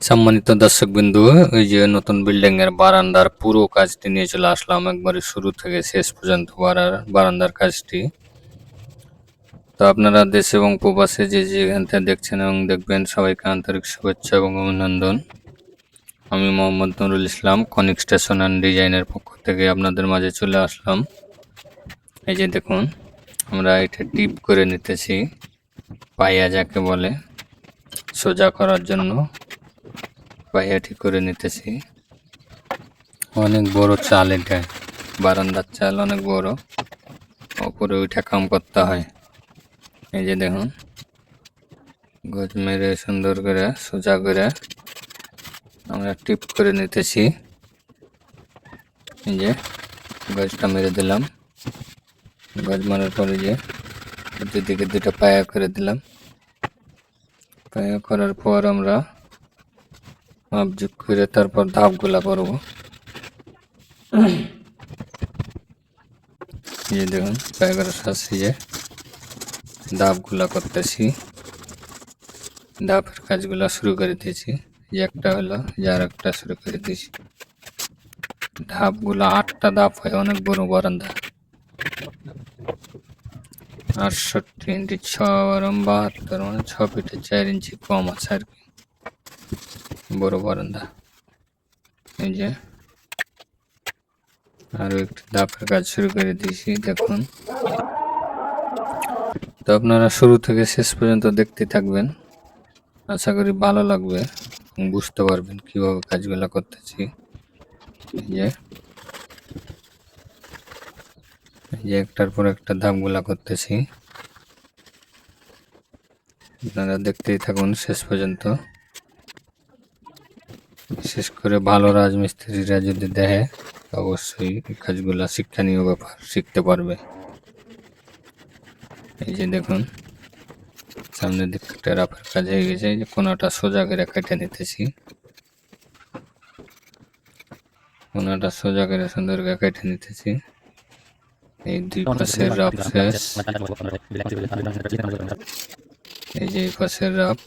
সম্মানিত দর্শকবিন্দু, এই যে নতুন বিল্ডিং এর বারান্দার পুরো কাজটি নিয়ে চলে আসলাম একবারে শুরু থেকে শেষ পর্যন্ত বারান্দার কাজটি। তো আপনারা দেশ এবং প্রবাসে যে যেখান থেকে দেখছেন এবং দেখবেন সবাইকে আন্তরিক শুভেচ্ছা এবং অভিনন্দন। আমি Mohammad Nurul Islam, conic station and ডিজাইনের পক্ষ থেকে আপনাদের মাঝে চলে আসলাম। এই যে দেখুন, আমরা এটা টিপ করে নিতেছি, পাইয়া যাকে বলে, সোজা করার জন্য পাইয়া ঠিক করে নিতেছি। অনেক বড় চাল, এটা বারান্দার চাল অনেক বড়, ওপরে উঠে কাম করতে হয়। এই যে দেখুন, গজ মেরে সুন্দর করে সোজা করে আমরা টিপ করে নিতেছি। এই যে গজটা মেরে দিলাম, গজ মারার পরে যে দুদিকে দুটো পায়া করে দিলাম। পায়া করার পর আমরা মাপ যোগ করে তারপর ধাপগুলা করব। এই যে দেখুন, পায়া করার সাথে যে ধাপগুলা করতেছি, ধাপের কাজগুলা শুরু করে দিয়েছি। যে একটা হলো, যে আর একটা শুরু করে দিয়েছি। ধাপগুলা 8টা ধাপ হয়, অনেক বড় বারান্দা। 68 ইন্টু 6 72, মানে 6 ফিটে 4 ইঞ্চি কম আছে আর কি, বড় বারান্দা। এই যে আরো একটু ধাপের কাজ শুরু করে দিয়েছি, দেখুন। তো আপনারা শুরু থেকে শেষ পর্যন্ত দেখতে থাকবেন, আশা করি ভালো লাগবে, বুঝতে পারবেন কিভাবে কাজগুলো করতেছি। এই যে একটার পর একটা ধাপগুলা করতেছি, আপনারা দেখতেই থাকুন শেষ পর্যন্ত। বিশেষ করে ভালো রাজমিস্ত্রিরা যদি দেখে, অবশ্যই এই কাজগুলা শিক্ষণীয় ব্যাপার, শিখতে পারবে। এই যে দেখুন, সামনের দিকটা রাফের কাজ হয়ে গেছে। এই যে কোনাটা সোজা করে কেটে নিতেছি, কোনাটা সোজা করে সুন্দর করে কেটে নিতেছি। এই দুই পাশের রাফ শেষ। এই যে এই পাশের রাফ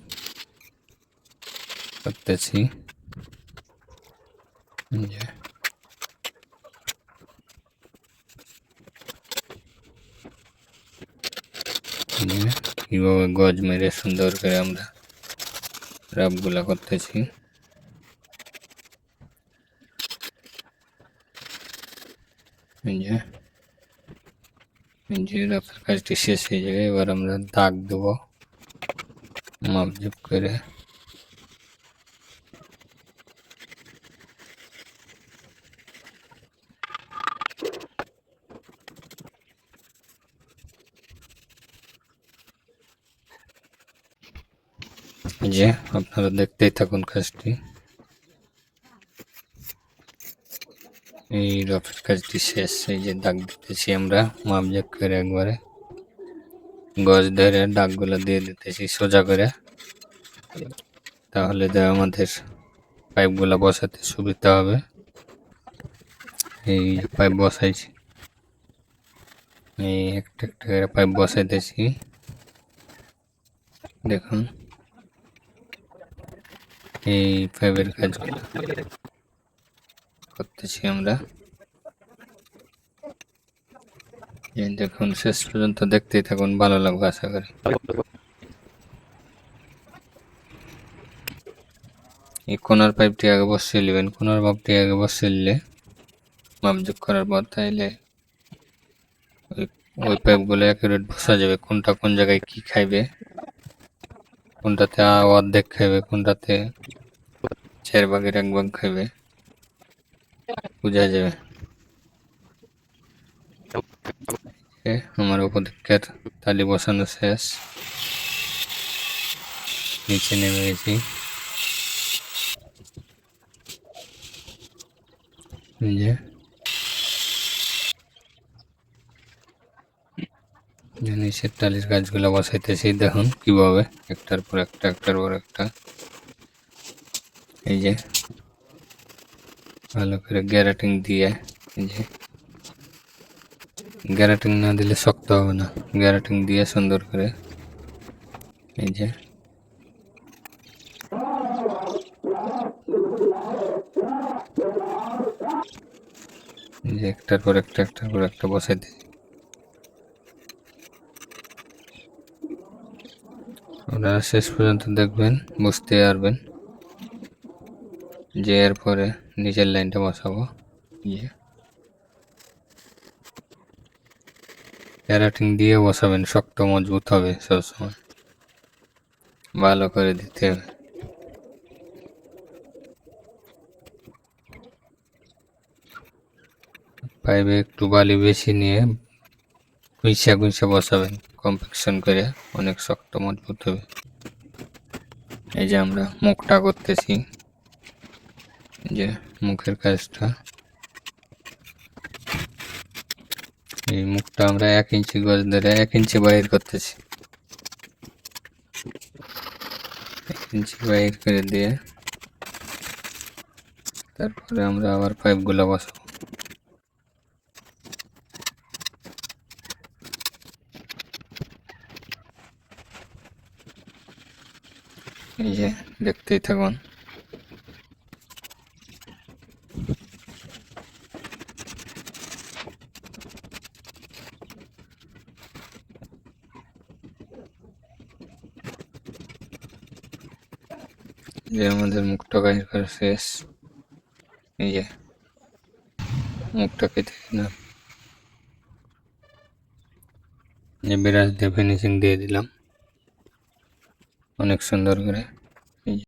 করতেছি। কিভাবে গজ মেরে সুন্দর করে আমরা রাফগুলা করতেছি। এই যে রাফের কাজটি শেষ হয়ে যাবে, এবার আমরা দাগ দেবো মাপ যোগ করে। যে আপনারা দেখতেই থাকুন কাজটি। এই রাফের কাজটি শেষ। এই যে দাগ দিতেছি আমরা মাপ যোগ করে, একবারে গজ ধরে দাগগুলো দিয়ে দিতেছি সোজা করে, তাহলে আমাদের পাইপগুলা বসাতে সুবিধা হবে। এই পাইপ বসাইছি, এই একটা একটা করে পাইপ বসাইতেছি, দেখুন। এই পাইপের কাজগুলো করতেছি আমরা। দেখুন, শেষ পর্যন্ত দেখতেই থাকুন, ভালো লাগবে আশা করি। এই কোনার পাইপটি আগে বসিয়ে নেবেন, কোনার পাইপটি আগে বসিয়ে নিলে মাপ যোগ করার পর তাইলে ওই পাইপগুলো অ্যাকুরেট বসা যাবে, কোনটা কোন জায়গায় কি খাইবে, কোনটাতে অর্ধেক খাইবে, কোনটাতে 4 ভাগের 1 ভাগ খাইবে, বোঝা যাবে। আমার উপদিকের তালি বসানো শেষ, নিচে নেমে গেছি। যে নিচের টালির কাজগুলো বসাইতেছি, দেখুন কিভাবে একটার পর একটা, একটার পর একটা। এই যে ভালো করে গ্যারাটিং দিয়ে, এই যে গ্যারাটিং না দিলে শক্ত হবে না, গ্যারাটিং দিয়ে সুন্দর করে এই যে যে একটার পর একটা বসাই দিই। আপনারা শেষ পর্যন্ত দেখবেন, বুঝতে পারবেন যে এরপরে নিচের লাইনটা বসাবো। প্যারাটিং দিয়ে বসাবেন, শক্ত মজবুত হবে সবসময়, ভালো করে দিতে হবে। পাইপে একটু বালি বেশি নিয়ে গুইসা বসাবেন, কম্প্যাকশন করে, অনেক শক্ত মজবুত হবে। এই যে আমরা মুখটা করতেছি, যে মুখের কাজটা, এই মুখটা আমরা 1 ইঞ্চি গজ ধরে 1 ইঞ্চি বাইর করতেছি। 1 ইঞ্চি বাইর করে দিয়ে তারপরে আমরা আবার পাইপগুলো বসাবো। এই যে দেখতেই থাকুন। যে আমাদের মুখটা বাইর করা শেষ। এই যে মুখটা কেটে দিলাম, যে ব্রাশ দিয়ে ফিনিশিং দিয়ে দিলাম অনেক সুন্দর করে।